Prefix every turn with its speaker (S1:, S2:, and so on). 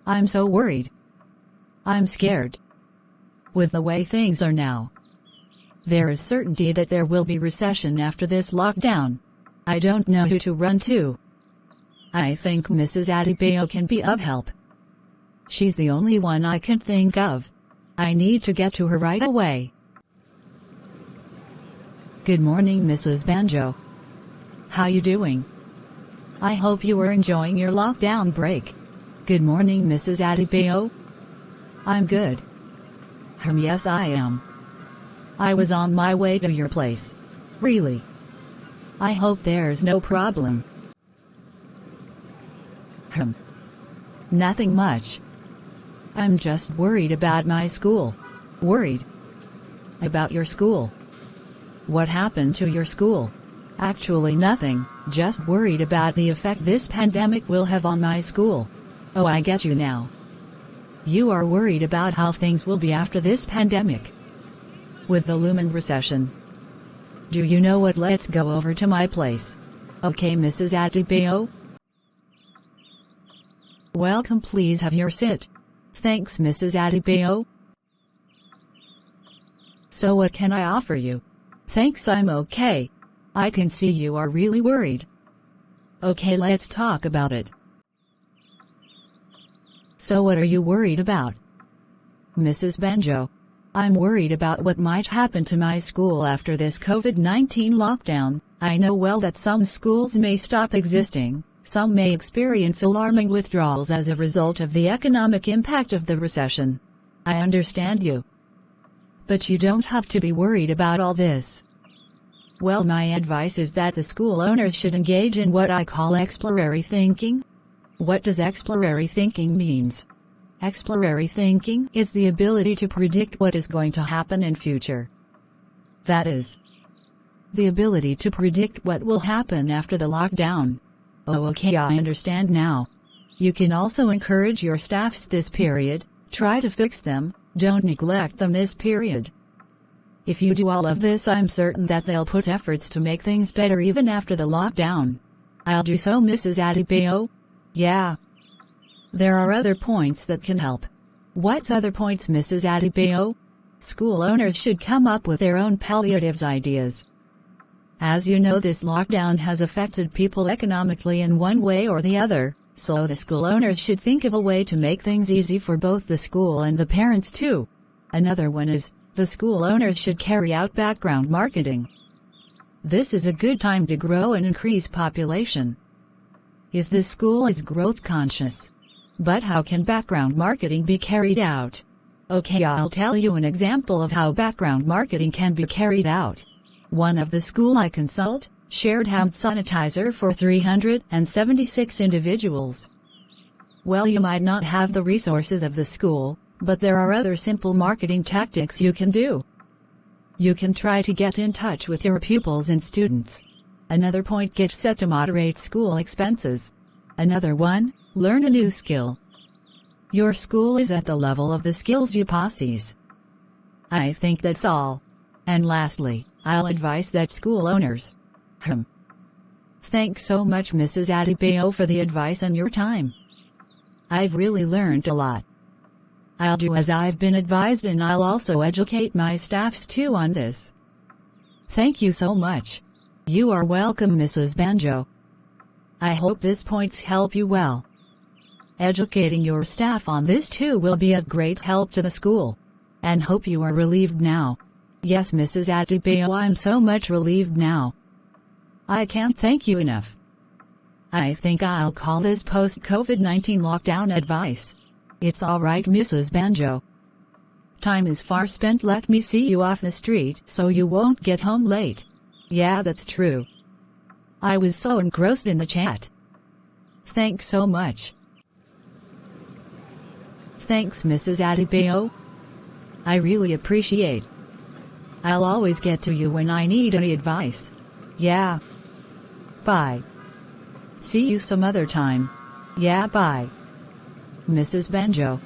S1: I'm so worried. I'm scared. With the way things are now, there is certainty that there will be recession after this lockdown. I don't know who to run to. I think Mrs. Adebayo can be of help. She's the only one I can think of. I need to get to her right away. Good morning, Mrs. Banjo. How you doing? I hope you are enjoying your lockdown break. Good morning, Mrs. Adebayo. I'm good. Yes, I am. I was on my way to your place. Really? I hope there's no problem. Nothing much. I'm just worried about my school. Worried? About your school? What happened to your school? Actually nothing, just worried about the effect this pandemic will have on my school. Oh, I get you now. You are worried about how things will be after this pandemic. With the looming recession. Do you know what? Let's go over to my place. Okay, Mrs. Adebayo? Welcome, please have your sit. Thanks, Mrs. Adebayo. So what can I offer you? Thanks, I'm okay. I can see you are really worried. Okay, let's talk about it. So what are you worried about? Mrs. Banjo, I'm worried about what might happen to my school after this COVID-19 lockdown. I know well that some schools may stop existing, some may experience alarming withdrawals as a result of the economic impact of the recession. I understand you. But you don't have to be worried about all this. Well, my advice is that the school owners should engage in what I call exploratory thinking. What does exploratory thinking means? Exploratory thinking is the ability to predict what is going to happen in future. That is, the ability to predict what will happen after the lockdown. Oh, okay, I understand now. You can also encourage your staffs this period, try to fix them, don't neglect them this period. If you do all of this, I'm certain that they'll put efforts to make things better even after the lockdown. I'll do so, Mrs. Adebayo. Yeah. There are other points that can help. What's other points, Mrs. Adebayo? School owners should come up with their own palliatives ideas. As you know, this lockdown has affected people economically in one way or the other, so the school owners should think of a way to make things easy for both the school and the parents too. Another one is, the school owners should carry out background marketing. This is a good time to grow and increase population. If the school is growth conscious. But how can background marketing be carried out? Okay, I'll tell you an example of how background marketing can be carried out. One of the school I consult shared hand sanitizer for 376 individuals. Well, you might not have the resources of the school, but there are other simple marketing tactics you can do. You can try to get in touch with your pupils and students. Another point, get set to moderate school expenses. Another one, learn a new skill. Your school is at the level of the skills you possess. I think that's all. And lastly, I'll advise that school owners. Thanks so much, Mrs. Adebayo, for the advice and your time. I've really learned a lot. I'll do as I've been advised, and I'll also educate my staffs too on this. Thank you so much. You are welcome, Mrs. Banjo. I hope these points help you well. Educating your staff on this too will be of great help to the school. And hope you are relieved now. Yes, Mrs. Adebayo, I'm so much relieved now. I can't thank you enough. I think I'll call this post-COVID-19 lockdown advice. It's all right, Mrs. Banjo. Time is far spent. Let me see you off the street so you won't get home late. Yeah, that's true. I was so engrossed in the chat. Thanks so much. Thanks, Mrs. Adebayo. I really appreciate. I'll always get to you when I need any advice. Yeah. Bye. See you some other time. Yeah, bye. Mrs. Banjo.